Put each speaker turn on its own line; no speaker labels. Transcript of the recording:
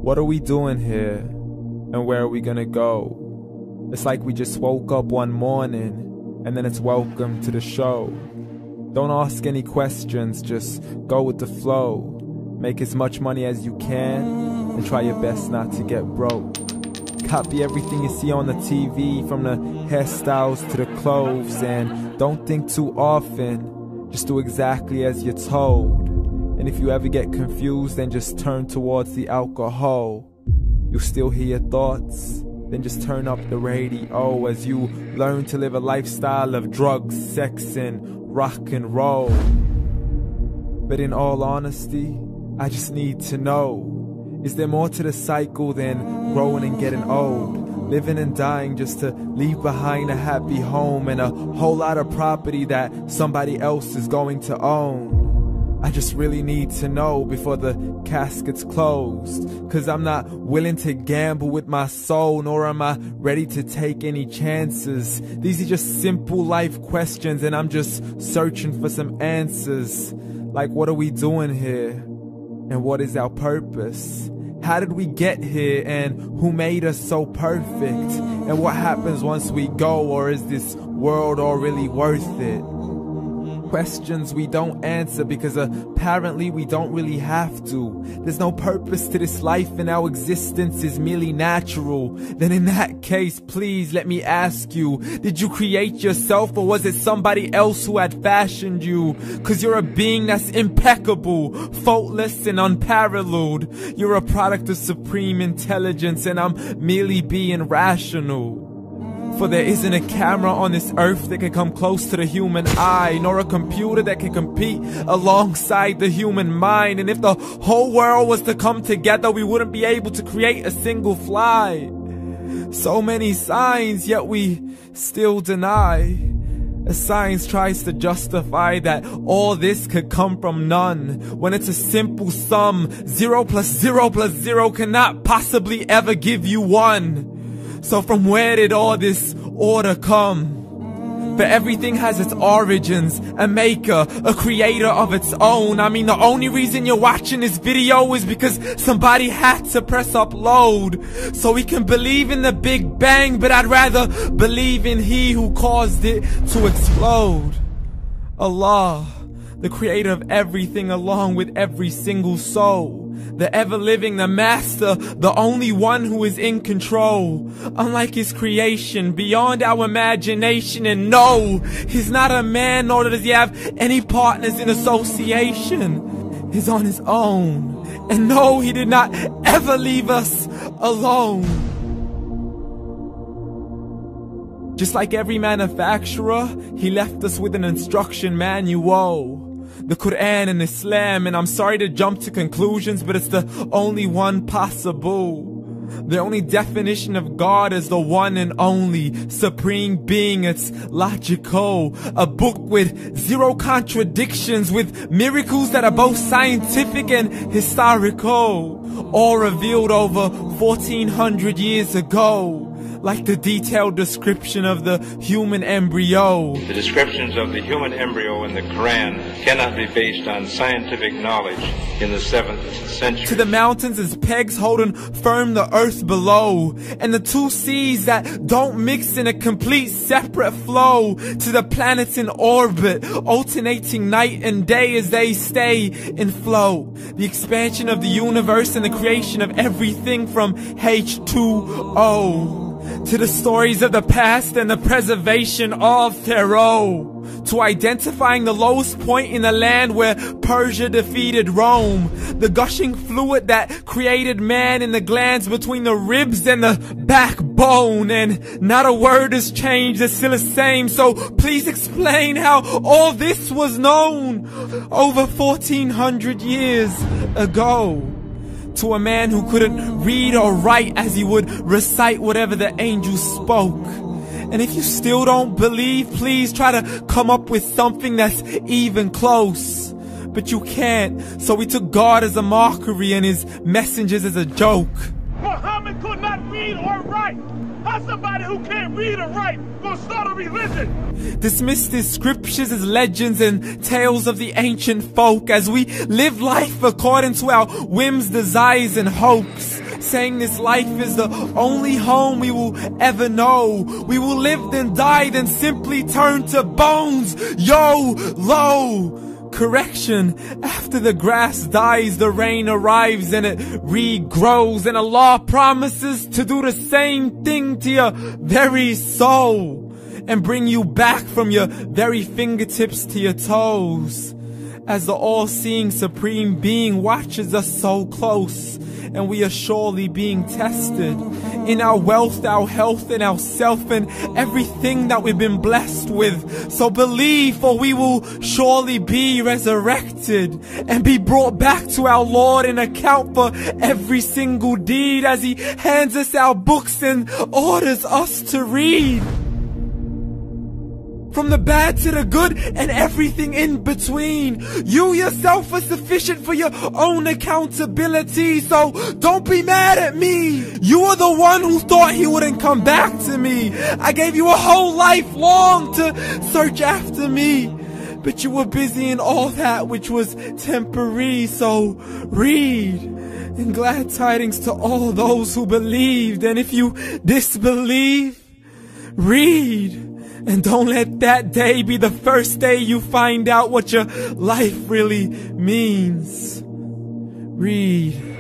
What are we doing here? And where are we gonna go? It's like we just woke up one morning and then it's welcome to the show. Don't ask any questions, just go with the flow. Make as much money as you can and try your best not to get broke. Copy everything you see on the TV, from the hairstyles to the clothes, and don't think too often, just do exactly as you're told. And if you ever get confused, then just turn towards the alcohol. You'll still hear your thoughts, then just turn up the radio as you learn to live a lifestyle of drugs, sex, and rock and roll. But in all honesty, I just need to know, is there more to the cycle than growing and getting old? Living and dying just to leave behind a happy home and a whole lot of property that somebody else is going to own. I just really need to know before the casket's closed, 'cause I'm not willing to gamble with my soul, nor am I ready to take any chances. These are just simple life questions and I'm just searching for some answers. Like, what are we doing here? And what is our purpose? How did we get here, and who made us so perfect? And what happens once we go, or is this world all really worth it? Questions we don't answer because apparently we don't really have to. There's no purpose to this life and our existence is merely natural. Then in that case, please let me ask you, did you create yourself, or was it somebody else who had fashioned you? 'Cause you're a being that's impeccable, faultless and unparalleled. You're a product of supreme intelligence and I'm merely being rational. For there isn't a camera on this earth that can come close to the human eye, nor a computer that can compete alongside the human mind. And if the whole world was to come together, we wouldn't be able to create a single fly. So many signs, yet we still deny. As science tries to justify that all this could come from none, when it's a simple sum. 0 plus 0 plus 0 cannot possibly ever give you 1. So from where did all this order come? For everything has its origins, a maker, a creator of its own. I mean, the only reason you're watching this video is because somebody had to press upload. So we can believe in the Big Bang, but I'd rather believe in He who caused it to explode. Allah, the creator of everything along with every single soul. The ever-living, the master, the only one who is in control. Unlike his creation, beyond our imagination. And no, he's not a man, nor does he have any partners in association. He's on his own. And no, he did not ever leave us alone. Just like every manufacturer, he left us with an instruction manual. The Quran and Islam, and I'm sorry to jump to conclusions, but it's the only one possible. The only definition of God is the one and only supreme being. It's logical, a book with 0 contradictions, with miracles that are both scientific and historical, all revealed over 1400 years ago. Like the detailed description of the human embryo.
The descriptions of the human embryo in the Quran cannot be based on scientific knowledge in the 7th century.
To the mountains as pegs holding firm the earth below, and the 2 seas that don't mix in a complete separate flow. To the planets in orbit, alternating night and day as they stay in flow. The expansion of the universe and the creation of everything from H2O. To the stories of the past and the preservation of Pharaoh. To identifying the lowest point in the land where Persia defeated Rome. The gushing fluid that created man in the glands between the ribs and the backbone. And not a word has changed, it's still the same. So please explain how all this was known over 1400 years ago. To a man who couldn't read or write, as he would recite whatever the angels spoke. And if you still don't believe, please try to come up with something that's even close. But you can't, so we took God as a mockery and his messengers as a joke.
Muhammad could not read or write. How's somebody who can't read or write gonna start a religion?
Dismiss his scriptures as legends and tales of the ancient folk, as we live life according to our whims, desires, and hopes. saying this life is the only home we will ever know. We will live then die, then simply turn to bones. YOLO! Correction, after the grass dies, the rain arrives and it regrows, and Allah promises to do the same thing to your very soul and bring you back from your very fingertips to your toes, as the all-seeing supreme being watches us so close, and we are surely being tested in our wealth, our health, and our self, and everything that we've been blessed with. So believe, for we will surely be resurrected and be brought back to our Lord and account for every single deed, as He hands us our books and orders us to read. From the bad to the good and everything in between. You yourself are sufficient for your own accountability, so don't be mad at me. You are the one who thought He wouldn't come back to me. I gave you a whole life long to search after me, but you were busy in all that which was temporary. So read, and glad tidings to all those who believed. And if you disbelieve, read. And don't let that day be the first day you find out what your life really means. Read.